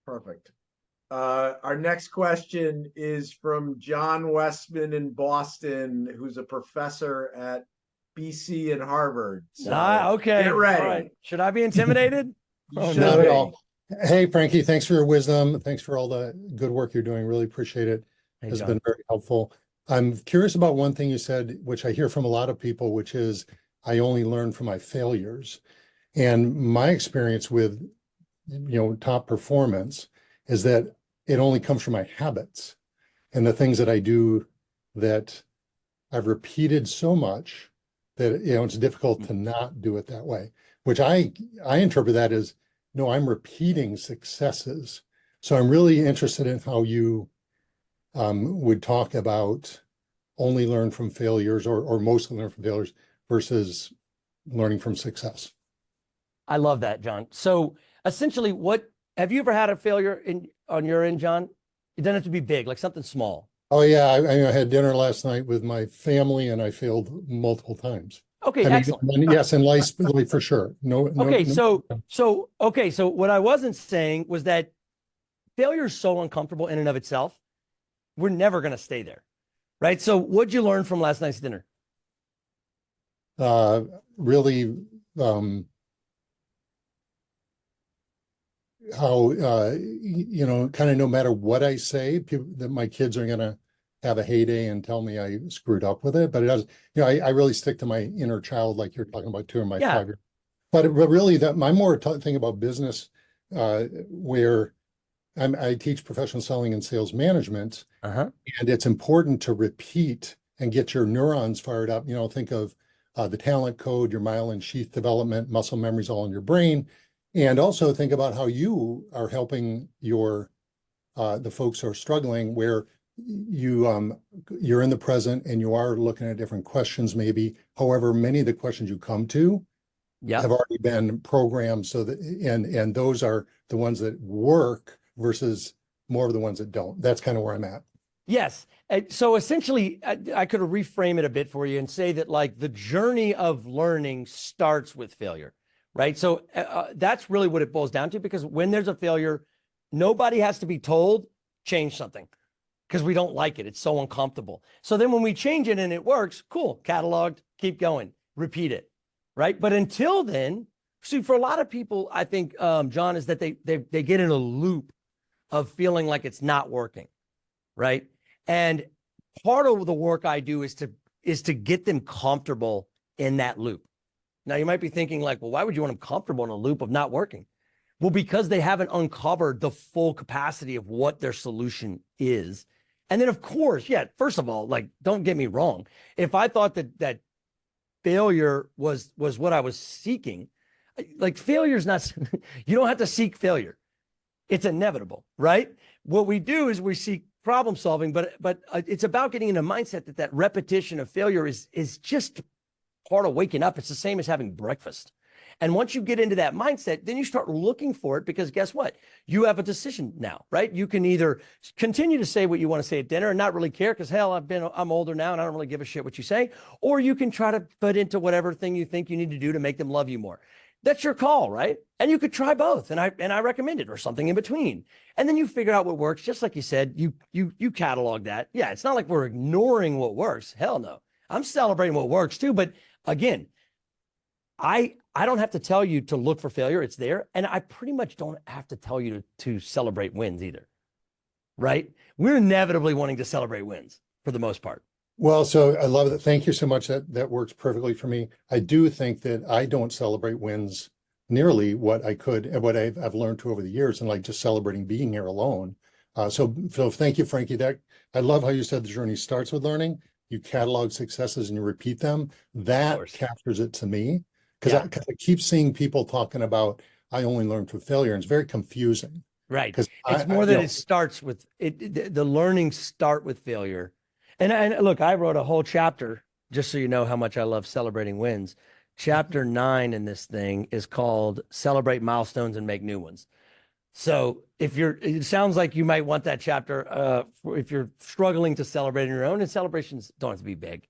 Perfect. Our next question is from John Westman in Boston, who's a professor at BC and Harvard. So Okay. get ready. All right. Should I be intimidated? You should Not be. at all. Hey, Frankie, thanks for your wisdom. Thanks for all the good work you're doing. Really appreciate it. Hey, It's John. been very helpful. I'm curious about one thing you said, which I hear from a lot of people, which is I only learn from my failures. And my experience with, top performance is that it only comes from my habits and the things that I do that I've repeated so much that, it's difficult to not do it that way, which I interpret that as, no, I'm repeating successes. So I'm really interested in how you would talk about only learn from failures or mostly learn from failures versus learning from success. I love that, John. So essentially, what have you ever had a failure on your end, John? It doesn't have to be big, like something small. Oh yeah, I had dinner last night with my family and I failed multiple times. Okay, I mean, excellent. yes, in life for sure. Okay, no. so what I wasn't saying was that failure is so uncomfortable in and of itself. We're never going to stay there, right? So what'd you learn from last night's dinner? Really, how kind of no matter what I say, that my kids are going to have a heyday and tell me I screwed up with it. But it does, I really stick to my inner child, like you're talking about too, in my 5 years. But really, that my more thing about business, where I teach professional selling and sales management, and it's important to repeat and get your neurons fired up. Think of the talent code, your myelin sheath development, muscle memories all in your brain. And also think about how you are helping the folks who are struggling, where you're in the present and you are looking at different questions, maybe. However, many of the questions you come to have already been programmed, so that and those are the ones that work versus more of the ones that don't. That's kind of where I'm at. Yes. So essentially, I could reframe it a bit for you and say that, like, the journey of learning starts with failure, right? So that's really what it boils down to, because when there's a failure, nobody has to be told, change something, because we don't like it. It's so uncomfortable. So then when we change it and it works, cool, cataloged, keep going, repeat it, right? But until then, see, for a lot of people, I think, John, is that they get in a loop of feeling like it's not working, right? And part of the work I do is to get them comfortable in that loop. Now, you might be thinking, like, well, why would you want them comfortable in a loop of not working? Well, because they haven't uncovered the full capacity of what their solution is. And then, of course, first of all, like, don't get me wrong. If I thought that failure was what I was seeking, like, failure is not, you don't have to seek failure. It's inevitable, right? What we do is we seek problem solving, but it's about getting in a mindset that repetition of failure is just part of waking up. It's the same as having breakfast. And once you get into that mindset, then you start looking for it, because guess what? You have a decision now, right? You can either continue to say what you want to say at dinner and not really care, because hell, I'm older now and I don't really give a shit what you say, or you can try to put into whatever thing you think you need to do to make them love you more. That's your call, right? And you could try both, and I recommend it, or something in between. And then you figure out what works. Just like you said, you catalog that. Yeah, it's not like we're ignoring what works. Hell no. I'm celebrating what works too. But again, I don't have to tell you to look for failure. It's there. And I pretty much don't have to tell you to celebrate wins either, right? We're inevitably wanting to celebrate wins for the most part. Well, so I love it. Thank you so much. That works perfectly for me. I do think that I don't celebrate wins nearly what I could and what I've learned over the years, and like just celebrating being here alone. So thank you, Frankie. I love how you said the journey starts with learning. You catalog successes and you repeat them. That captures it to me, because I keep seeing people talking about, I only learned through failure, and it's very confusing. Right. It's more that it starts with it. The learning start with failure. And look, I wrote a whole chapter, just so you know how much I love celebrating wins. Chapter 9 in this thing is called Celebrate Milestones and Make New Ones. So it sounds like you might want that chapter if you're struggling to celebrate on your own, and celebrations don't have to be big.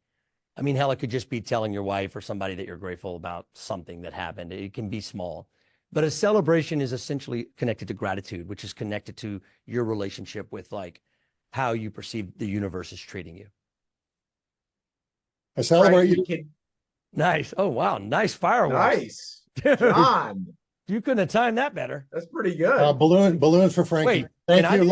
I mean, hell, it could just be telling your wife or somebody that you're grateful about something that happened. It can be small. But a celebration is essentially connected to gratitude, which is connected to your relationship with like how you perceive the universe is treating you. I celebrate Frank, you. we can- Nice. Oh, wow. Nice fireworks. Nice. Dude, John, you couldn't have timed that better. that's pretty good. Balloons for Frankie. Wait, Thank and I you. think